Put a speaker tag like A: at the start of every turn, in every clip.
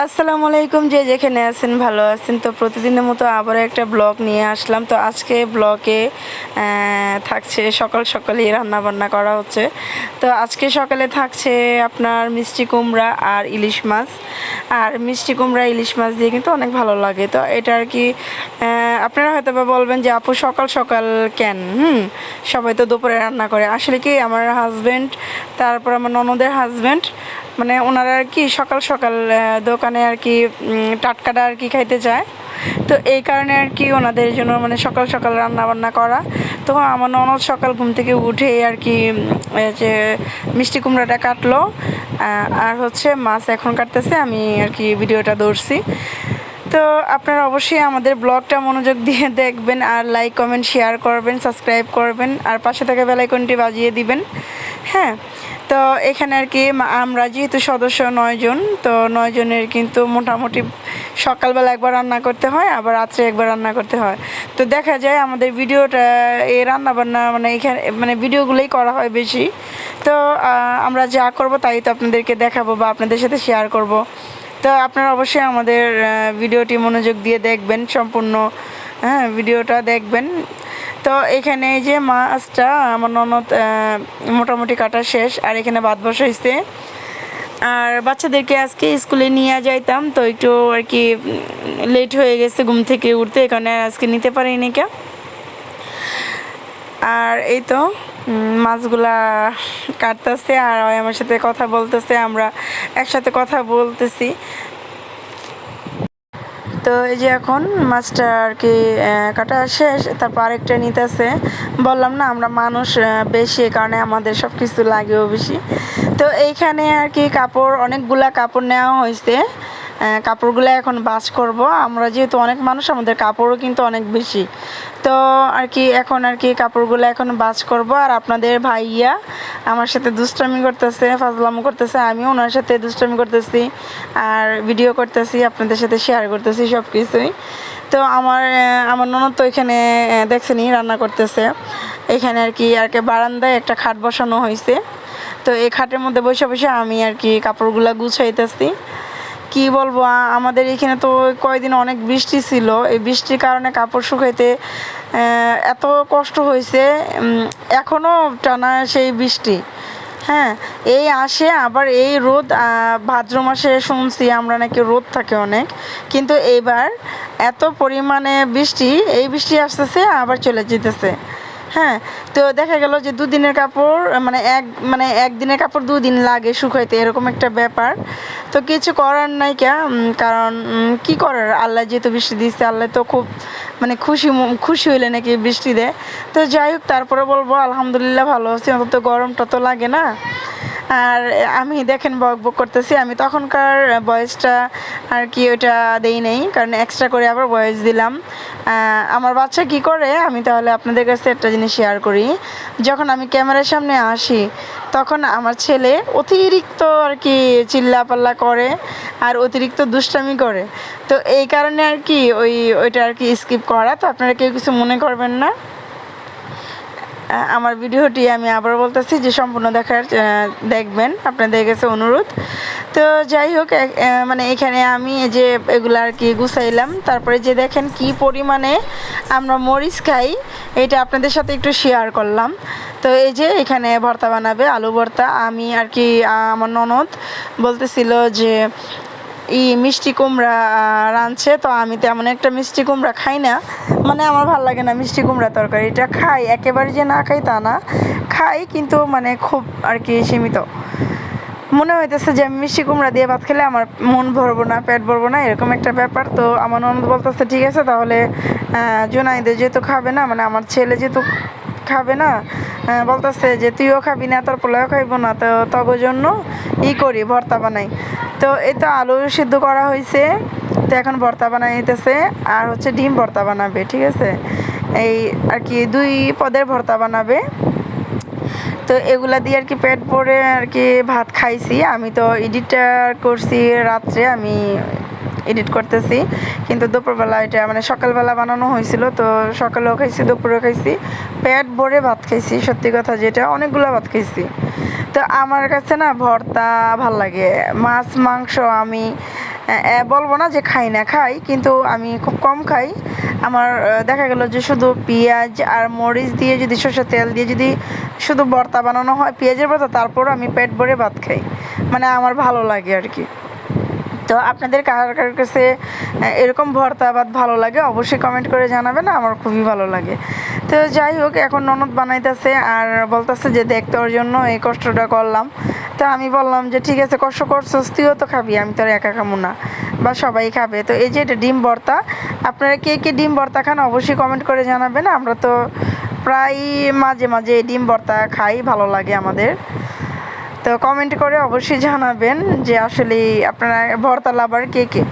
A: আসসালামু আলাইকুম, যে যেখানে আছেন ভালো আছেন। তো প্রতিদিনের মতো আবার একটা ব্লগ নিয়ে আসলাম। তো আজকে ব্লগে থাকছে সকাল সকালই রান্না বান্না করা হচ্ছে। তো আজকে সকালে থাকছে আপনার মিষ্টি কুমড়া আর ইলিশ মাছ। আর মিষ্টি কুমড়া ইলিশ মাছ দিয়ে কিন্তু অনেক ভালো লাগে। তো এটা আর কি আপনারা হয়তো বা বলবেন যে আপু সকাল সকাল কেন? সবাই তো দুপুরে রান্না করে। আসলে কি আমার হাজব্যান্ড, তারপর আমার ননদের হাজব্যান্ড, মানে ওনারা আর কি সকাল সকাল দোকানে আর কি টাটকাটা আর কি খাইতে চায়। তো এই কারণে আর কি ওনাদের জন্য মানে সকাল সকাল রান্না বান্না করা। তো আমার ননদ সকাল ঘুম থেকে উঠে আর কি যে মিষ্টি কুমড়াটা কাটলো, আর হচ্ছে মাছ এখন কাটতেছে, আমি আর কি ভিডিওটা ধরছি। তো আপনারা অবশ্যই আমাদের ব্লগটা মনোযোগ দিয়ে দেখবেন, আর লাইক কমেন্ট শেয়ার করবেন, সাবস্ক্রাইব করবেন, আর পাশে থাকা বেল আইকনটি বাজিয়ে দিবেন। হ্যাঁ, তো এখানে আর কি আমরা যেহেতু সদস্য 9 জন, তো 9 জনের কিন্তু মোটামুটি সকালবেলা একবার রান্না করতে হয়, আবার রাত্রে একবার রান্না করতে হয়। তো দেখা যায় আমাদের ভিডিওটা এই রান্নাবান্না মানে এখানে মানে ভিডিওগুলোই করা হয় বেশি। তো আমরা যা করব তাই তো আপনাদেরকে দেখাবো বা আপনাদের সাথে শেয়ার করব। তো আপনারা অবশ্যই আমাদের ভিডিওটি মনোযোগ দিয়ে দেখবেন সম্পূর্ণ। হ্যাঁ, ভিডিওটা দেখবেন। তো এখানে এই যে মাছটা আমার ননদ মোটামুটি কাটা শেষ, আর এখানে ভাত বসাইছে। আর বাচ্চাদেরকে আজকে স্কুলে নিয়ে যাইতাম, তো একটু আর কি লেট হয়ে গেছে ঘুম থেকে উঠতে, এখানে আজকে নিতে পারিনি কে। আর এই তো মাছগুলা কাটতেছে আর আমার সাথে কথা বলতেছে, আমরা একসাথে কথা বলতেছি। তো এই যে এখন মাছটা আর কি কাটা শেষ, তারপর আরেকটা নিতেছে। বললাম না আমরা মানুষ বেশি, কারণে আমাদের সব কিছু লাগেও বেশি। তো এইখানে আর কি কাপড়, অনেকগুলা কাপড় নেওয়া হয়েছে। কাপড়গুলো এখন বাস করব। আমরা যেহেতু অনেক মানুষ, আমাদের কাপড়ও কিন্তু অনেক বেশি। তো আর কি এখন আর কি কাপড়গুলো এখন বাস করব। আর আপনাদের ভাইয়া আমার সাথে দুষ্টামি করতেছে, ফাজলামো করতেছে, আমিও ওনার সাথে দুষ্টামি করতেছি আর ভিডিও করতেছি, আপনাদের সাথে শেয়ার করতেছি সব কিছুই। তো আমার ননদ তো এখানে দেখছেনই রান্না করতেছে। এখানে আর কি বারান্দায় একটা খাট বসানো হয়েছে। তো এই খাটের মধ্যে বসে বসে আমি আর কি কাপড়গুলো গুছাইতেছি। কি বলবো, আমাদের এখানে তো কয়দিন অনেক বৃষ্টি ছিল। এই বৃষ্টির কারণে কাপড় শুকাইতে এত কষ্ট হয়েছে। এখনও টানা সেই বৃষ্টি। হ্যাঁ, এই আসে আবার এই রোদ। ভাদ্র মাসে শুনছি আমরা নাকি রোদ থাকে অনেক, কিন্তু এবার এত পরিমাণে বৃষ্টি, এই বৃষ্টি আসতেছে আবার চলে যেতেছে। হ্যাঁ, তো দেখা গেল যে দুদিনের কাপড় মানে একদিনের কাপড় দুদিন লাগে শুকাইতে, এরকম একটা ব্যাপার। তো কিছু করার নাই কারণ কি করার, আল্লাহ যেহেতু বৃষ্টি দিচ্ছে, আল্লাহ তো খুব মানে খুশি হইলে নাকি বৃষ্টি দেয়। তো যাই হোক, তারপরে বলবো আলহামদুলিল্লাহ ভালো আছি, অন্তত গরমটা তো লাগে না। আর আমি দেখেন বক বক করতেছি, আমি তখনকার ভয়েসটা আর কি ওইটা দেই নেই, কারণ এক্সট্রা করে আবার ভয়েস দিলাম। আমার বাচ্চা কি করে, আমি তাহলে আপনাদের কাছে একটা জিনিস শেয়ার করি। যখন আমি ক্যামেরার সামনে আসি, তখন আমার ছেলে অতিরিক্ত আর কি চিল্লাপাল্লা করে আর অতিরিক্ত দুষ্টামি করে। তো এই কারণে আর কি ওইটা আর কি স্কিপ করা। তো আপনারা কেউ কিছু মনে করবেন না। আমার ভিডিওটি আমি আবার বলতেছি যে সম্পূর্ণ দেখবেন, আপনাদের কাছে অনুরোধ। তো যাই হোক, মানে এখানে আমি যে এগুলো আর কি গুছাইলাম। তারপরে যে দেখেন কি পরিমাণে আমরা মরিচ খাই, এটা আপনাদের সাথে একটু শেয়ার করলাম। তো এই যে এখানে ভর্তা বানাবে, আলু ভর্তা। আমি আর কি আমার ননদ বলতেছিল যে মিষ্টি কুমড়া রাঁধছে। তো আমি তেমন একটা মিষ্টি কুমড়া খাই না, মানে আমার ভালো লাগে না মিষ্টি কুমড়া তরকারিটা। খাই, একেবারে যে না খাই তা না, খাই কিন্তু মানে খুব আর কি সীমিত। মনে হইতেছে যে আমি মিষ্টি কুমড়া দিয়ে ভাত খেলে আমার মন ভরবো না, পেট ভরবো না, এরকম একটা ব্যাপার। তো আমার ননদ বলতেছে ঠিক আছে তাহলে জুনাইদে যেহেতু খাবে না, মানে আমার ছেলে যেহেতু খাবে না, বলতেছে যে তুইও খাবি না, তোর পোলাও খাইবো না, তো তগর জন্য করি ভর্তা বানাই। তো এই তো আলু সিদ্ধ করা হয়েছে, তো এখন ভর্তা বানাই নিতেছে। আর হচ্ছে ডিম ভর্তা বানাবে, ঠিক আছে, এই আর কি 2 পদের ভর্তা বানাবে। তো এগুলা দিয়ে আর কি পেট ভরে আর কি ভাত খাইছি। আমি তো এডিটটা করছি রাত্রে, আমি এডিট করতেছি, কিন্তু দুপুরবেলা এটা মানে সকালবেলা বানানো হয়েছিল। তো সকালেও খাইছি, দুপুরেও খাইছি, পেট ভরে ভাত খাইছি। সত্যি কথা যেটা, অনেকগুলো ভাত খাইছি। তো আমার কাছে না ভর্তা ভাল লাগে, মাছ মাংস আমি বলবো না যে খাই না, খাই, কিন্তু আমি খুব কম খাই। আমার দেখা গেল যে শুধু পেঁয়াজ আর মরিচ দিয়ে যদি সরষের তেল দিয়ে যদি শুধু ভর্তা বানানো হয়, পেঁয়াজের ভর্তা, তারপরও আমি পেট ভরে ভাত খাই, মানে আমার ভালো লাগে আর কি। তো আপনাদের কার কার কাছে এরকম ভর্তা ভাত ভালো লাগে অবশ্যই কমেন্ট করে জানাবেন, আমার খুবই ভালো লাগে। তো যাই হোক, এখন ননদ বানাইতেছে আর বলতেছে যে দেখতে, ওর জন্য এই কষ্টটা করলাম। তো আমি বললাম যে ঠিক আছে, কষ্ট করছিস, তুইও তো খাবি, আমি তো আর একা খাবো না, বা সবাই খাবে। তো এই যে এটা ডিম ভর্তা, আপনারা কে কে ডিম ভর্তা খান অবশ্যই কমেন্ট করে জানাবেন। আমরা তো প্রায় মাঝে মাঝে এই ডিম ভর্তা খাই, ভালো লাগে আমাদের। তো কমেন্ট করে অবশ্যই জানাবেন যে আসলে আপনারা ভর্তা লাভার কে কে।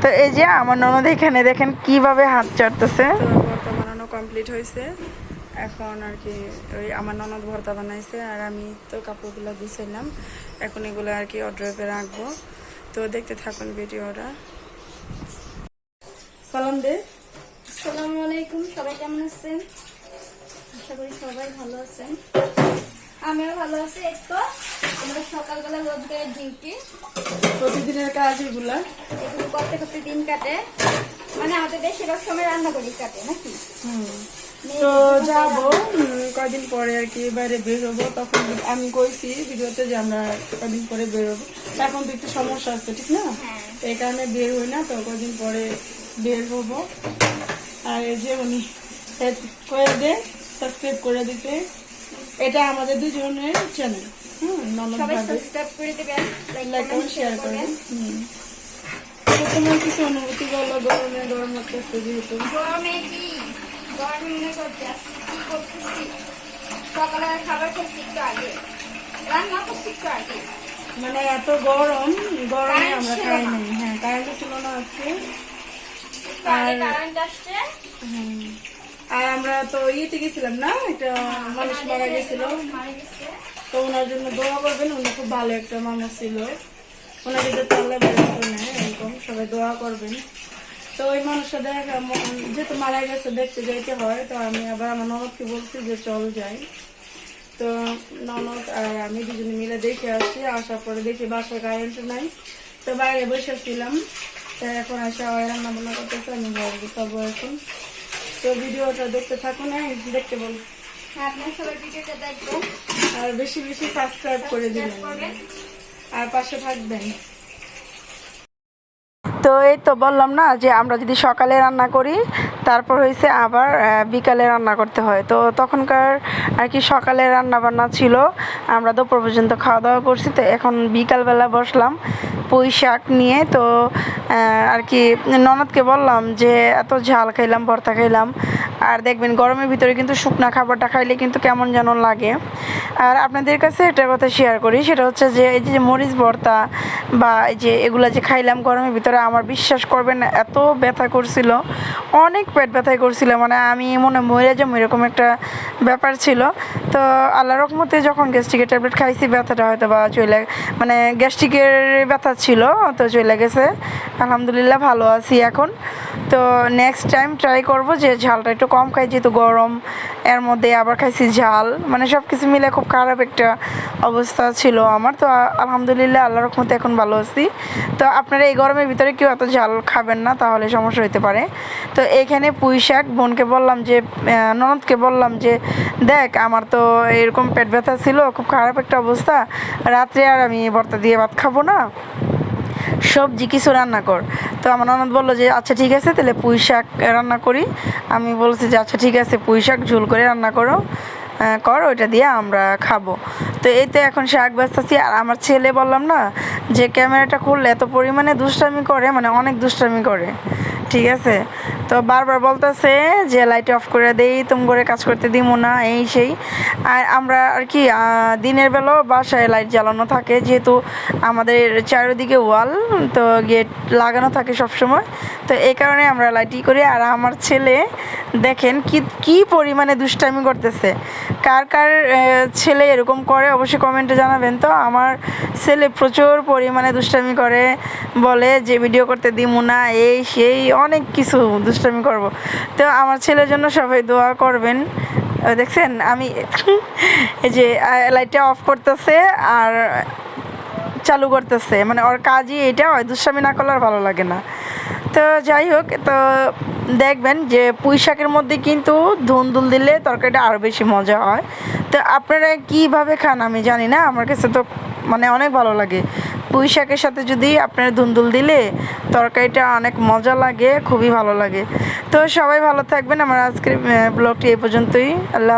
A: তো এই যে আমার ননদ এখানে দেখেন কিভাবে হাত চাটতেছে। তো ভর্তা বানানো কমপ্লিট হয়েছে, এখন আর কি ওই আমার ননদ ভর্তা বানাইছে, আর আমি তো কাপড়গুলো গুছাইলাম, এখন এগুলো আর কি অর্ডারে রাখবো। তো দেখতে থাকুন ভিডিওটা। সালাম দে।
B: আসসালামু আলাইকুম, সবাই কেমন আছেন? আশা করি সবাই ভালো আছেন, আমিও ভালো আছি। এই তো আমরা সকালবেলা রোজগারের ডিউটি,
A: প্রতিদিনের কাজ এগুলো
B: করতে করতে দিন কাটে, মানে আমাদের বেশিরভাগ সময় রান্না করি কাটে নাকি।
A: তো যাবো কয়দিন পরে আর কি বাইরে বের হবো, তখন আমি কইছি ভিডিওতে যে আমরা কয়দিন পরে বের হবো। এখন তো একটু সমস্যা আছে, ঠিক না? তো এই কারণে বের হই না, তো কয়দিন পরে বের হবো। আর এই যে উনি করে দে, সাবস্ক্রাইব করে দিতে, এটা আমাদের দুজনের চ্যানেল। ননদ
B: সবাই
A: ভাবে
B: সাবস্ক্রাইব করে দিবেন,
A: লাইক কমেন্ট শেয়ার করবেন। তোমার কিছু অনুভূতি বলো, গরমে গরম লাগতেছে যেহেতু।
B: গরমে কি গরমে মনে করতে আসছি কি করতেছি, সকালে খাবার খেয়েছি একটু আগে, রান্না করছি একটু আগে,
A: মানে এত গরম, গরমে আমরা খাই নাই। হ্যাঁ, কারেন্ট ছিল না আজকে।
B: কারেন্ট আসছে।
A: আর আমরা তো ইয়েতে গেছিলাম না, একটা মানুষ মারা গেছিল, তো ওনার জন্য দোয়া করবেন। উনি খুব ভালো একটা মানুষ ছিল, ওনাকে যে তাল্লা বেরোতে নেয় এরকম, সবাই দোয়া করবেন। তো ওই মানুষটা দেখা যেহেতু মারা গেছে, দেখতে যাইতে হয়। তো আমি আবার আমার ননদকে বলছি যে চল যাই। তো ননদ আর আমি দুজনে মিলে দেখে আসি, আসার পরে দেখি বাসায় কারেন্ট নাই, তো বাইরে বসেছিলাম। তো এখন আসে রান্না বান্না করতেছে, আমি ঘরে বসাবো এখন। তো ভিডিওটা দেখতে থাকুন, দেখতে বল,
B: আপনার সবাই ভিডিওটা দেখবেন
A: আর বেশি বেশি সাবস্ক্রাইব করে দিবেন আর পাশে থাকবেন। তো এই তো বললাম না যে আমরা যদি সকালে রান্না করি, তারপর হয়েছে আবার বিকালে রান্না করতে হয়। তো তখনকার আর কি সকালে রান্না বান্না ছিল, আমরা দুপুর পর্যন্ত খাওয়া দাওয়া করছি। তো এখন বিকালবেলা বসলাম পুঁই শাক নিয়ে। তো আর কি ননদকে বললাম যে এত ঝাল খাইলাম, ভর্তা খাইলাম, আর দেখবেন গরমের ভিতরে কিন্তু শুকনা খাবারটা খাইলে কিন্তু কেমন যেন লাগে। আর আপনাদের কাছে একটা কথা শেয়ার করি, সেটা হচ্ছে যে এই যে মরিচ ভর্তা বা এই যে এগুলা যে খাইলাম গরমের ভিতরে, আমার বিশ্বাস করবেন না এত ব্যথা করছিল, অনেক পেট ব্যথাই করছিল, মানে আমি মনে মরে যাবো এরকম একটা ব্যাপার ছিল। তো আল্লাহ রহমতে যখন গ্যাস্ট্রিকের ট্যাবলেট খাইছি, ব্যথাটা হয়তো বা চলে, মানে গ্যাস্ট্রিকের ব্যথা ছিল, তো চলে গেছে, আলহামদুলিল্লাহ ভালো আছি এখন। তো নেক্সট টাইম ট্রাই করব যে ঝালটা একটু কম খাই, যেহেতু গরম, এর মধ্যে আবার খাইছি ঝাল, মানে সব কিছু মিলে খুব খারাপ একটা অবস্থা ছিল আমার। তো আলহামদুলিল্লাহ আল্লাহর রহমতে এখন ভালো আছি। তো আপনারা এই গরমের ভিতরে কেউ এত ঝাল খাবেন না, তাহলে সমস্যা হতে পারে। তো এখানে পুঁই শাক, বোনকে বললাম যে, ননদকে বললাম যে দেখ আমার তো এরকম পেট ব্যথা ছিল, খুব খারাপ একটা অবস্থা, রাত্রে আর আমি ভর্তা দিয়ে ভাত খাবো না, সবজি কিছু রান্না কর। তো আমার ননদ বললো যে আচ্ছা ঠিক আছে, তাহলে পুঁই শাক রান্না করি। আমি বলছি যে আচ্ছা ঠিক আছে, পুঁই শাক ঝোল করে রান্না করো, কর, ওইটা দিয়ে আমরা খাবো। তো এই তো এখন শাক বাছতেছি। আর আমার ছেলে বললাম না যে ক্যামেরাটা খুললে এত পরিমাণে দুষ্টামি করে, মানে অনেক দুষ্টামি করে, ঠিক আছে। তো বারবার বলতেছে যে লাইট অফ করে দেই, তুম করে কাজ করতে দিব না, এই সেই। আর আমরা আর কি দিনের বেলাও বাসায় লাইট জ্বালানো থাকে, যেহেতু আমাদের চারিদিকে ওয়াল, তো গেট লাগানো থাকে সব সময়। তো এই কারণে আমরা লাইটই করি। আর আমার ছেলে দেখেন কি পরিমাণে দুষ্টামি করতেছে। কার কার ছেলে এরকম করে অবশ্যই কমেন্টে জানাবেন। তো আমার ছেলে প্রচুর পরিমাণে দুষ্টামি করে, বলে যে ভিডিও করতে দিমু না, এই সেই অনেক কিছু দুষ্টামি করব। তো আমার ছেলের জন্য সবাই দোয়া করবেন। দেখছেন আমি এই যে লাইটটা অফ করতেছে, আর চালু করতেছে, মানে ওর কাজই এটা, হয় দুষ্টামি না করলে আর ভালো লাগে না। তো যাই হোক, তো দেখবেন যে পুঁই শাকের মধ্যে কিন্তু ধুন্দুল দিলে তরকারিটা আরও বেশি মজা হয়। তো আপনারা কীভাবে খান আমি জানি না, আমার কাছে তো মানে অনেক ভালো লাগে। পুঁই শাকের সাথে যদি আপনার ধুন্দুল দিলে তরকারিটা অনেক মজা লাগে, খুবই ভালো লাগে। তো সবাই ভালো থাকবেন। আমার আজকের ব্লগটি এই পর্যন্তই। আল্লাহ।